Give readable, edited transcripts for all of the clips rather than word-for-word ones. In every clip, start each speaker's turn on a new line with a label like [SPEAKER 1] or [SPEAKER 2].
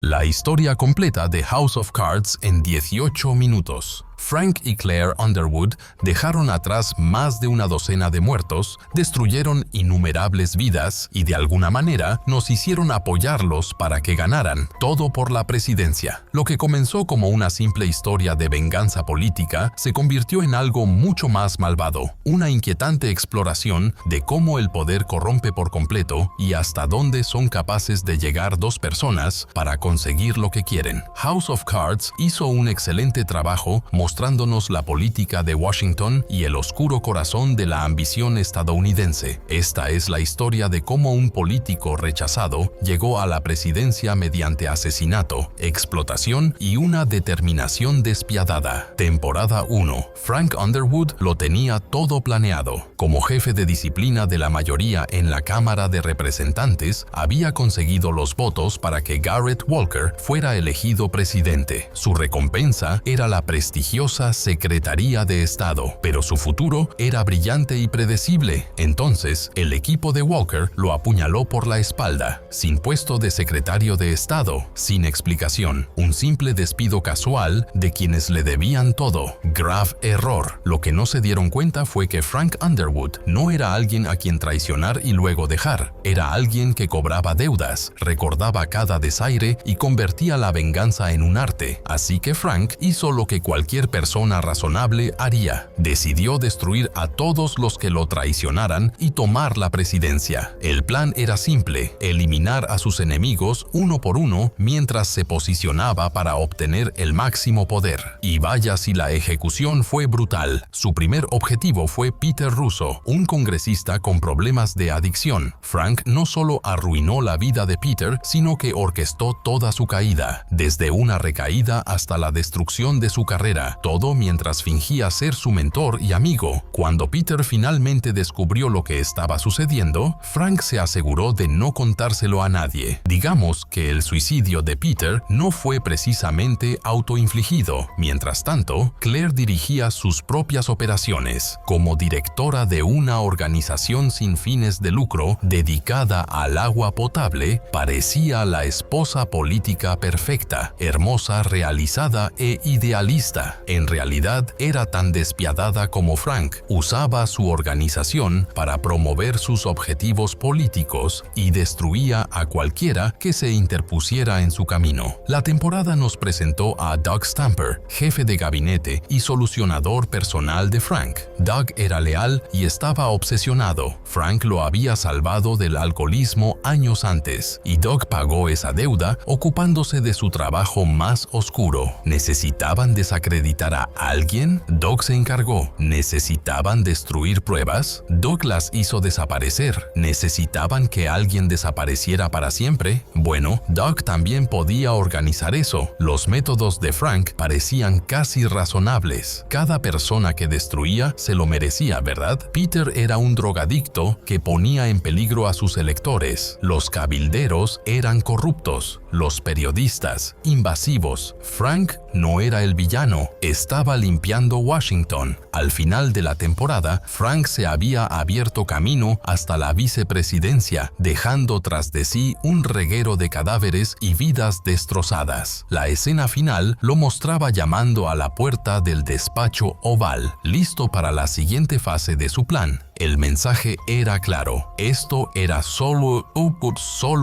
[SPEAKER 1] La historia completa de House of Cards en 18 minutos. Frank y Claire Underwood dejaron atrás más de una docena de muertos, destruyeron innumerables vidas y de alguna manera nos hicieron apoyarlos para que ganaran, todo por la presidencia. Lo que comenzó como una simple historia de venganza política se convirtió en algo mucho más malvado, una inquietante exploración de cómo el poder corrompe por completo y hasta dónde son capaces de llegar dos personas para conseguir lo que quieren. House of Cards hizo un excelente trabajo mostrándonos la política de Washington y el oscuro corazón de la ambición estadounidense. Esta es la historia de cómo un político rechazado llegó a la presidencia mediante asesinato, explotación y una determinación despiadada. Temporada 1. Frank Underwood lo tenía todo planeado. Como jefe de disciplina de la mayoría en la Cámara de Representantes, había conseguido los votos para que Garrett Walker fuera elegido presidente. Su recompensa era la prestigiosa Secretaría de Estado, pero su futuro era brillante y predecible. Entonces, el equipo de Walker lo apuñaló por la espalda, sin puesto de secretario de Estado, sin explicación, un simple despido casual de quienes le debían todo. Grave error. Lo que no se dieron cuenta fue que Frank Underwood no era alguien a quien traicionar y luego dejar. Era alguien que cobraba deudas, recordaba cada desaire y convertía la venganza en un arte. Así que Frank hizo lo que cualquier persona razonable haría. Decidió destruir a todos los que lo traicionaran y tomar la presidencia. El plan era simple: eliminar a sus enemigos uno por uno mientras se posicionaba para obtener el máximo poder. Y vaya si la ejecución fue brutal. Su primer objetivo fue Peter Russo, un congresista con problemas de adicción. Frank no solo arruinó la vida de Peter, sino que orquestó toda su caída, desde una recaída hasta la destrucción de su carrera. Todo mientras fingía ser su mentor y amigo. Cuando Peter finalmente descubrió lo que estaba sucediendo, Frank se aseguró de no contárselo a nadie. Digamos que el suicidio de Peter no fue precisamente autoinfligido. Mientras tanto, Claire dirigía sus propias operaciones. Como directora de una organización sin fines de lucro dedicada al agua potable, parecía la esposa política perfecta, hermosa, realizada e idealista. En realidad, era tan despiadada como Frank. Usaba su organización para promover sus objetivos políticos y destruía a cualquiera que se interpusiera en su camino. La temporada nos presentó a Doug Stamper, jefe de gabinete y solucionador personal de Frank. Doug era leal y estaba obsesionado. Frank lo había salvado del alcoholismo años antes, y Doug pagó esa deuda ocupándose de su trabajo más oscuro. ¿Necesitaban desacreditar a alguien? Doug se encargó. ¿Necesitaban destruir pruebas? Doug las hizo desaparecer. ¿Necesitaban que alguien desapareciera para siempre? Bueno, Doug también podía organizar eso. Los métodos de Frank parecían casi razonables. Cada persona que destruía se lo merecía, ¿verdad? Peter era un drogadicto que ponía en peligro a sus electores. Los cabilderos eran corruptos. Los periodistas, invasivos. Frank no era el villano. Estaba limpiando Washington. Al final de la temporada, Frank se había abierto camino hasta la vicepresidencia, dejando tras de sí un reguero de cadáveres y vidas destrozadas. La escena final lo mostraba llamando a la puerta del despacho oval, listo para la siguiente fase de su plan. El mensaje era claro. Esto era solo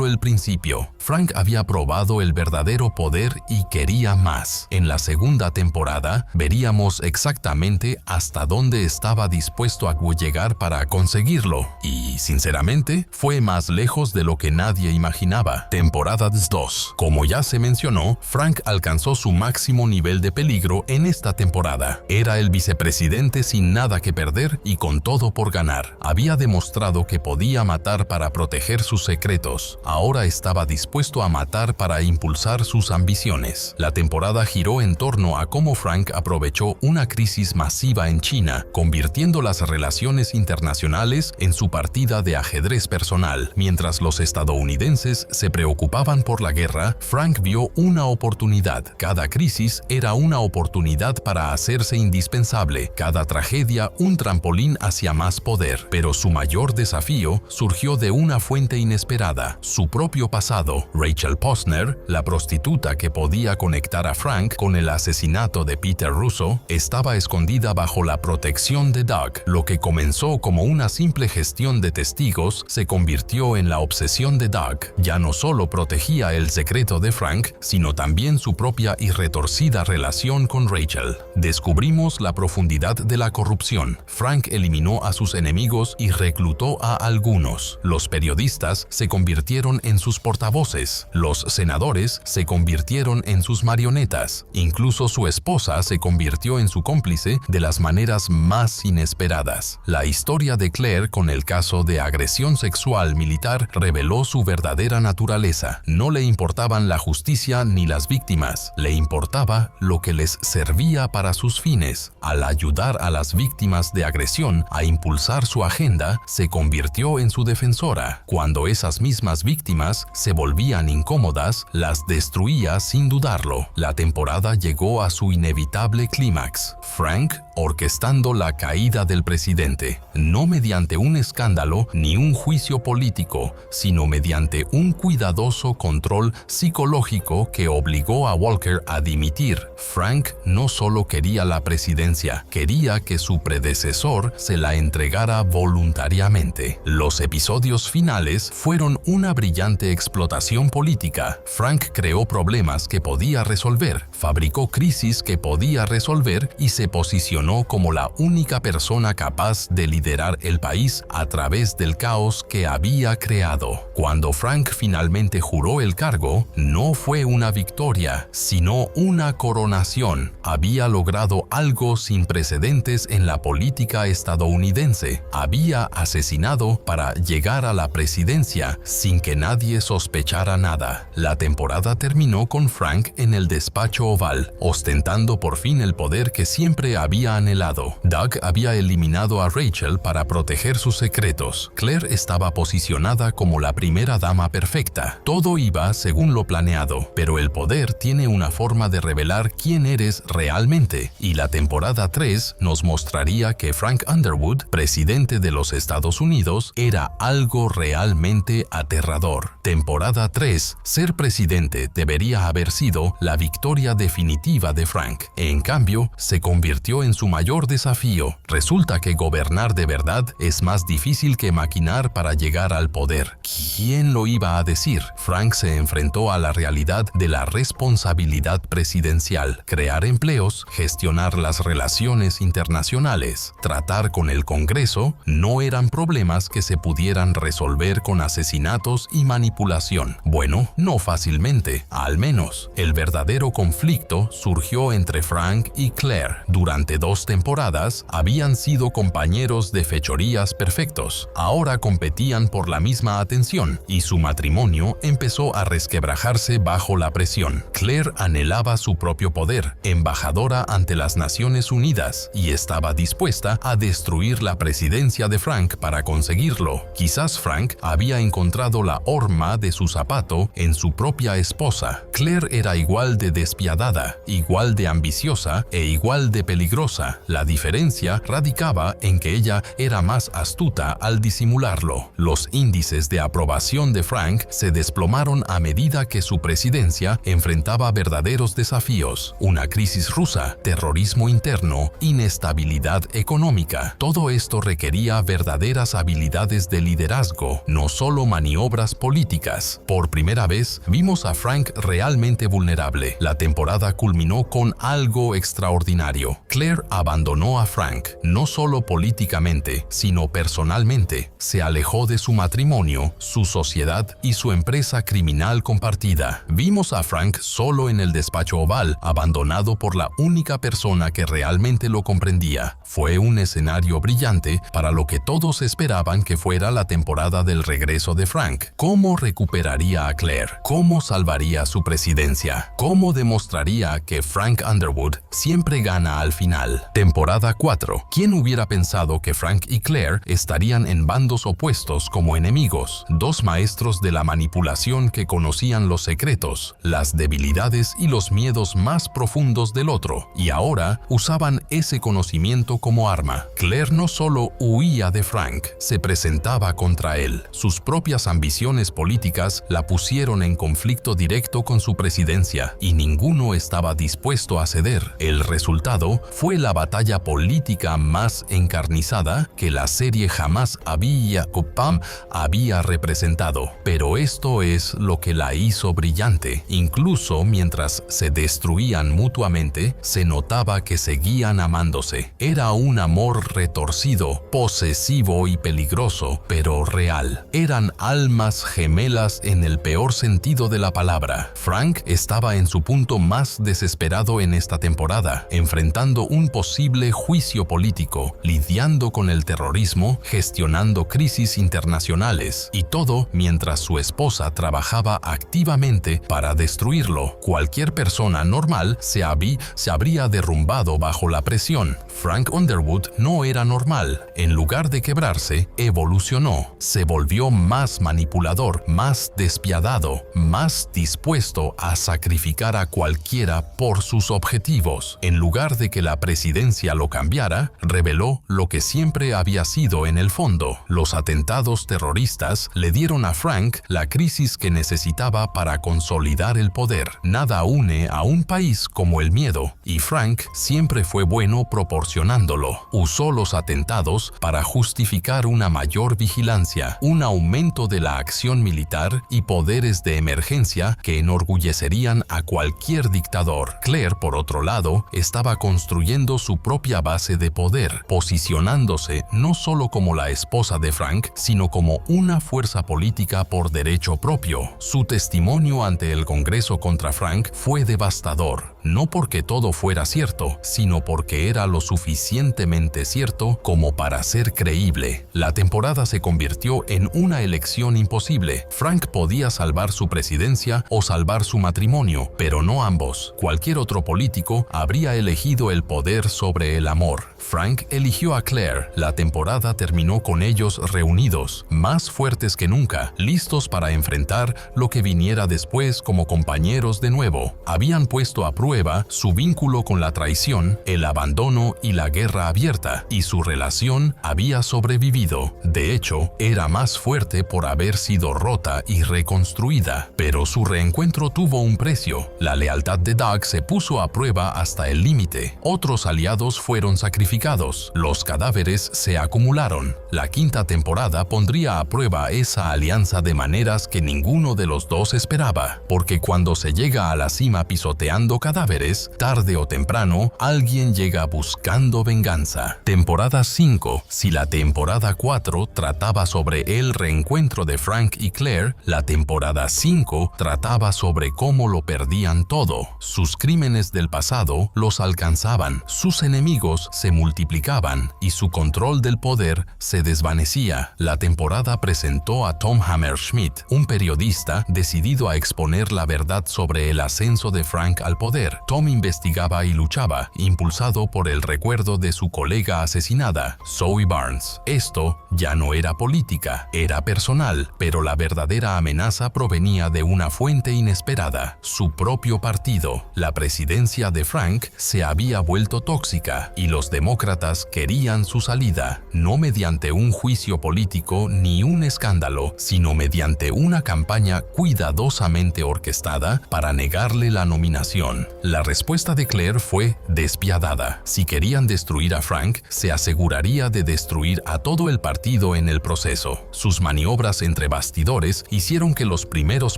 [SPEAKER 1] el principio. Frank había probado el verdadero poder y quería más. En la segunda temporada, veríamos exactamente hasta dónde estaba dispuesto a llegar para conseguirlo. Y, sinceramente, fue más lejos de lo que nadie imaginaba. Temporada 2. Como ya se mencionó, Frank alcanzó su máximo nivel de peligro en esta temporada. Era el vicepresidente sin nada que perder y con todo por ganar. Había demostrado que podía matar para proteger sus secretos. Ahora estaba dispuesto a matar para impulsar sus ambiciones. La temporada giró en torno a cómo Frank aprovechó una crisis masiva en China, convirtiendo las relaciones internacionales en su partida de ajedrez personal. Mientras los estadounidenses se preocupaban por la guerra, Frank vio una oportunidad. Cada crisis era una oportunidad para hacerse indispensable. Cada tragedia un trampolín hacia más poder. poder, pero su mayor desafío surgió de una fuente inesperada, su propio pasado. Rachel Posner, la prostituta que podía conectar a Frank con el asesinato de Peter Russo, estaba escondida bajo la protección de Doug. Lo que comenzó como una simple gestión de testigos se convirtió en la obsesión de Doug. Ya no solo protegía el secreto de Frank, sino también su propia y retorcida relación con Rachel. Descubrimos la profundidad de la corrupción. Frank eliminó a sus enemigos y reclutó a algunos. Los periodistas se convirtieron en sus portavoces. Los senadores se convirtieron en sus marionetas. Incluso su esposa se convirtió en su cómplice de las maneras más inesperadas. La historia de Claire con el caso de agresión sexual militar reveló su verdadera naturaleza. No le importaban la justicia ni las víctimas, le importaba lo que les servía para sus fines. Al ayudar a las víctimas de agresión a impulsar su agenda, se convirtió en su defensora. Cuando esas mismas víctimas se volvían incómodas, las destruía sin dudarlo. La temporada llegó a su inevitable clímax. Frank orquestando la caída del presidente, no mediante un escándalo ni un juicio político, sino mediante un cuidadoso control psicológico que obligó a Walker a dimitir. Frank no solo quería la presidencia, quería que su predecesor se la entregara voluntariamente. Los episodios finales fueron una brillante explotación política. Frank creó problemas que podía resolver, fabricó crisis que podía resolver y se posicionó como la única persona capaz de liderar el país a través del caos que había creado. Cuando Frank finalmente juró el cargo, no fue una victoria, sino una coronación. Había logrado algo sin precedentes en la política estadounidense. Había asesinado para llegar a la presidencia sin que nadie sospechara nada. La temporada terminó con Frank en el despacho oval, ostentando por fin el poder que siempre había anhelado. Doug había eliminado a Rachel para proteger sus secretos. Claire estaba posicionada como la primera dama perfecta. Todo iba según lo planeado, pero el poder tiene una forma de revelar quién eres realmente, y la temporada 3 nos mostraría que Frank Underwood, presidente de los Estados Unidos, era algo realmente aterrador. Temporada 3. Ser presidente debería haber sido la victoria definitiva de Frank. En cambio, se convirtió en su mayor desafío. Resulta que gobernar de verdad es más difícil que maquinar para llegar al poder. ¿Quién lo iba a decir? Frank se enfrentó a la realidad de la responsabilidad presidencial: crear empleos, gestionar las relaciones internacionales, tratar con el Congreso. No eran problemas que se pudieran resolver con asesinatos y manipulación. Bueno, no fácilmente, al menos. El verdadero conflicto surgió entre Frank y Claire. Durante 2 temporadas habían sido compañeros de fechorías perfectos. Ahora competían por la misma atención y su matrimonio empezó a resquebrajarse bajo la presión. Claire anhelaba su propio poder, embajadora ante las Naciones Unidas, y estaba dispuesta a destruir la presidencia de Frank para conseguirlo. Quizás Frank había encontrado la horma de su zapato en su propia esposa. Claire era igual de despiadada, igual de ambiciosa e igual de peligrosa. La diferencia radicaba en que ella era más astuta al disimularlo. Los índices de aprobación de Frank se desplomaron a medida que su presidencia enfrentaba verdaderos desafíos: una crisis rusa, terrorismo interno, inestabilidad económica. Todo esto requería verdaderas habilidades de liderazgo, no solo maniobras políticas. Por primera vez vimos a Frank realmente vulnerable. La temporada culminó con algo extraordinario. Claire abandonó a Frank, no solo políticamente, sino personalmente. Se alejó de su matrimonio, su sociedad y su empresa criminal compartida. Vimos a Frank solo en el despacho oval, abandonado por la única persona que realmente lo comprendía. Fue un escenario brillante para lo que todos esperaban que fuera la temporada del regreso de Frank. ¿Cómo recuperaría a Claire? ¿Cómo salvaría su presidencia? ¿Cómo demostraría que Frank Underwood siempre gana al final? final. Temporada 4. ¿Quién hubiera pensado que Frank y Claire estarían en bandos opuestos como enemigos? Dos maestros de la manipulación que conocían los secretos, las debilidades y los miedos más profundos del otro, y ahora usaban ese conocimiento como arma. Claire no solo huía de Frank, se presentaba contra él. Sus propias ambiciones políticas la pusieron en conflicto directo con su presidencia, y ninguno estaba dispuesto a ceder. El resultado fue la batalla política más encarnizada que la serie jamás había representado. Pero esto es lo que la hizo brillante. Incluso mientras se destruían mutuamente, se notaba que seguían amándose. Era un amor retorcido, posesivo y peligroso, pero real. Eran almas gemelas en el peor sentido de la palabra. Frank estaba en su punto más desesperado en esta temporada, enfrentando un posible juicio político, lidiando con el terrorismo, gestionando crisis internacionales, y todo mientras su esposa trabajaba activamente para destruirlo. Cualquier persona normal se habría derrumbado bajo la presión. Frank Underwood no era normal. En lugar de quebrarse, evolucionó. Se volvió más manipulador, más despiadado, más dispuesto a sacrificar a cualquiera por sus objetivos. En lugar de que la presidencia lo cambiara, reveló lo que siempre había sido en el fondo. Los atentados terroristas le dieron a Frank la crisis que necesitaba para consolidar el poder. Nada une a un país como el miedo, y Frank siempre fue bueno proporcionándolo. Usó los atentados para justificar una mayor vigilancia, un aumento de la acción militar y poderes de emergencia que enorgullecerían a cualquier dictador. Claire, por otro lado, estaba construyendo su propia base de poder, posicionándose no solo como la esposa de Frank, sino como una fuerza política por derecho propio. Su testimonio ante el Congreso contra Frank fue devastador, no porque todo fuera cierto, sino porque era lo suficientemente cierto como para ser creíble. La temporada se convirtió en una elección imposible. Frank podía salvar su presidencia o salvar su matrimonio, pero no ambos. Cualquier otro político habría elegido el poder sobre el amor. Frank eligió a Claire. La temporada terminó con ellos reunidos, más fuertes que nunca, listos para enfrentar lo que viniera después como compañeros de nuevo. Habían puesto a prueba su vínculo con la traición, el abandono y la guerra abierta, y su relación había sobrevivido. De hecho, era más fuerte por haber sido rota y reconstruida. Pero su reencuentro tuvo un precio. La lealtad de Doug se puso a prueba hasta el límite. Otros aliados fueron sacrificados. Los cadáveres se acumularon. La quinta temporada pondría a prueba esa alianza de maneras que ninguno de los dos esperaba, porque cuando se llega a la cima pisoteando cadáveres, tarde o temprano, alguien llega buscando venganza. Temporada 5. Si la temporada 4 trataba sobre el reencuentro de Frank y Claire, la temporada 5 trataba sobre cómo lo perdían todo. Sus crímenes del pasado los alcanzaban, sus enemigos se multiplicaban y su control del poder se desvanecía. La temporada presentó a Tom Hammerschmidt, un periodista decidido a exponer la verdad sobre el ascenso de Frank al poder. Tom investigaba y luchaba, impulsado por el recuerdo de su colega asesinada, Zoe Barnes. Esto ya no era política, era personal, pero la verdadera amenaza provenía de una fuente inesperada: su propio partido. La presidencia de Frank se había vuelto tóxica y los demócratas querían su salida, no mediante un juicio político ni un escándalo, sino mediante una campaña cuidadosamente orquestada para negarle la nominación. La respuesta de Claire fue despiadada. Si querían destruir a Frank, se aseguraría de destruir a todo el partido en el proceso. Sus maniobras entre bastidores hicieron que los primeros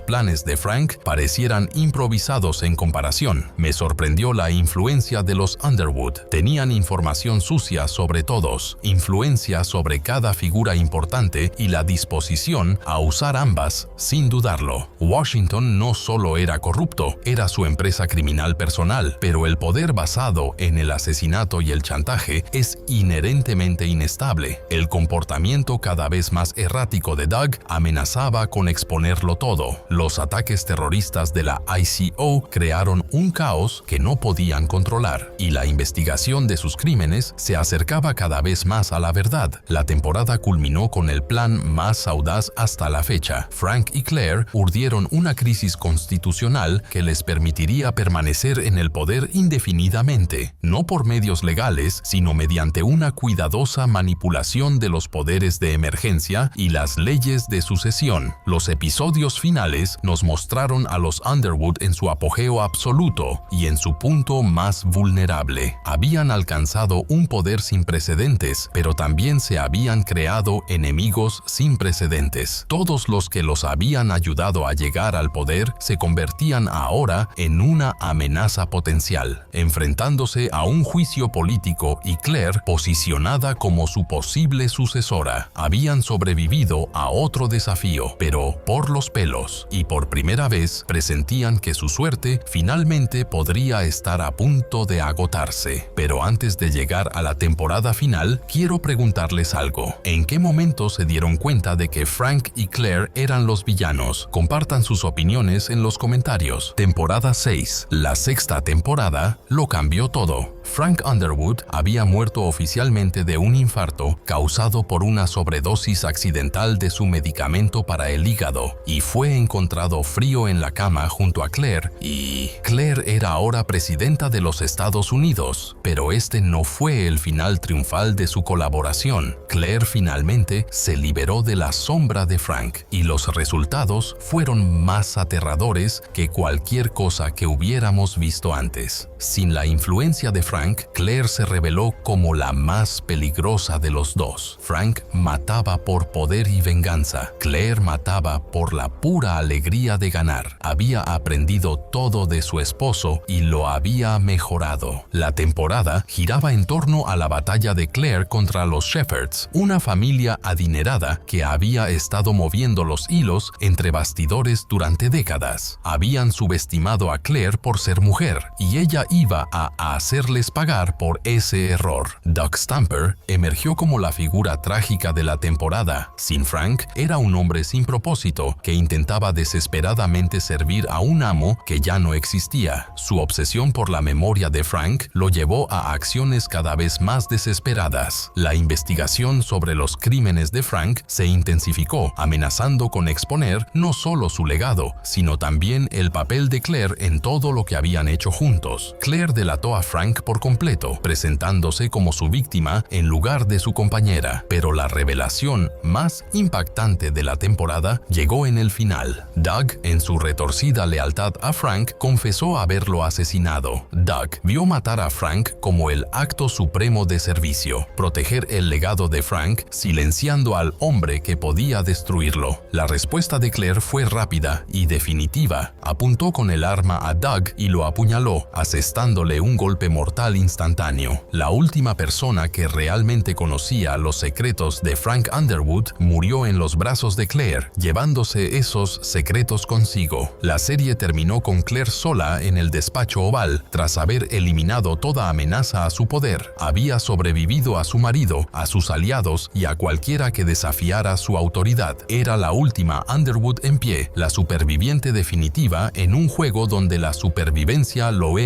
[SPEAKER 1] planes de Frank parecieran improvisados en comparación. Me sorprendió la influencia de los Underwood. Tenían información sucia sobre todos, influencia sobre cada figura importante y la disposición a usar ambas sin dudarlo. Washington no solo era corrupto, era su empresa criminal personal, pero el poder basado en el asesinato y el chantaje es inherentemente inestable. El comportamiento cada vez más errático de Doug amenazaba con exponerlo todo. Los ataques terroristas de la ICO crearon un caos que no podían controlar, y la investigación de sus crímenes se acercaba cada vez más a la verdad. La temporada culminó con el plan más audaz hasta la fecha. Frank y Claire urdieron una crisis constitucional que les permitiría permanecer en el poder indefinidamente, no por medios legales, sino mediante una cuidadosa manipulación de los poderes de emergencia y las leyes de sucesión. Los episodios finales nos mostraron a los Underwood en su apogeo absoluto y en su punto más vulnerable. Habían alcanzado un poder sin precedentes, pero también se habían creado enemigos sin precedentes. Todos los que los habían ayudado a llegar al poder se convertían ahora en una amenaza potencial, enfrentándose a un juicio político, y Claire, posicionada como su posible sucesora, habían sobrevivido a otro desafío, pero por los pelos, y por primera vez presentían que su suerte finalmente podría estar a punto de agotarse. Pero antes de llegar a la temporada final, quiero preguntarles algo. ¿En qué momento se dieron cuenta de que Frank y Claire eran los villanos? Compartan sus opiniones en los comentarios. Temporada 6. La sexta temporada lo cambió todo. Frank Underwood había muerto oficialmente de un infarto causado por una sobredosis accidental de su medicamento para el hígado, y fue encontrado frío en la cama junto a Claire, y Claire era ahora presidenta de los Estados Unidos, pero este no fue el final triunfal de su colaboración. Claire finalmente se liberó de la sombra de Frank, y los resultados fueron más aterradores que cualquier cosa que hubiéramos visto antes. Sin la influencia de Frank, Claire se reveló como la más peligrosa de los dos. Frank mataba por poder y venganza. Claire mataba por la pura alegría de ganar. Había aprendido todo de su esposo y lo había mejorado. La temporada giraba en torno a la batalla de Claire contra los Shepherds, una familia adinerada que había estado moviendo los hilos entre bastidores durante décadas. Habían subestimado a Claire por ser mujer, y ella iba a hacerles pagar por ese error. Doug Stamper emergió como la figura trágica de la temporada. Sin Frank, era un hombre sin propósito que intentaba desesperadamente servir a un amo que ya no existía. Su obsesión por la memoria de Frank lo llevó a acciones cada vez más desesperadas. La investigación sobre los crímenes de Frank se intensificó, amenazando con exponer no solo su legado, sino también el papel de Claire en todo lo que habían hecho juntos. Claire delató a Frank por completo, presentándose como su víctima en lugar de su compañera. Pero la revelación más impactante de la temporada llegó en el final. Doug, en su retorcida lealtad a Frank, confesó haberlo asesinado. Doug vio matar a Frank como el acto supremo de servicio, proteger el legado de Frank, silenciando al hombre que podía destruirlo. La respuesta de Claire fue rápida y definitiva. Apuntó con el arma a Doug y lo apuñaló, asestándole un golpe mortal instantáneo. La última persona que realmente conocía los secretos de Frank Underwood murió en los brazos de Claire, llevándose esos secretos consigo. La serie terminó con Claire sola en el despacho oval, tras haber eliminado toda amenaza a su poder. Había sobrevivido a su marido, a sus aliados y a cualquiera que desafiara su autoridad. Era la última Underwood en pie, la superviviente definitiva en un juego donde la supervivencia lo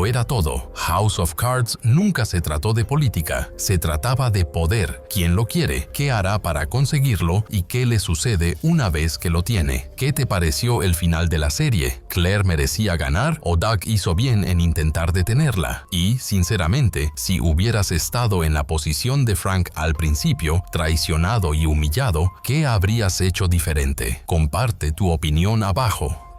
[SPEAKER 1] era todo. House of Cards nunca se trató de política, se trataba de poder. ¿Quién lo quiere? ¿Qué hará para conseguirlo? ¿Y qué le sucede una vez que lo tiene? ¿Qué te pareció el final de la serie? ¿Claire merecía ganar o Doug hizo bien en intentar detenerla? Y, sinceramente, si hubieras estado en la posición de Frank al principio, traicionado y humillado, ¿qué habrías hecho diferente? Comparte tu opinión abajo.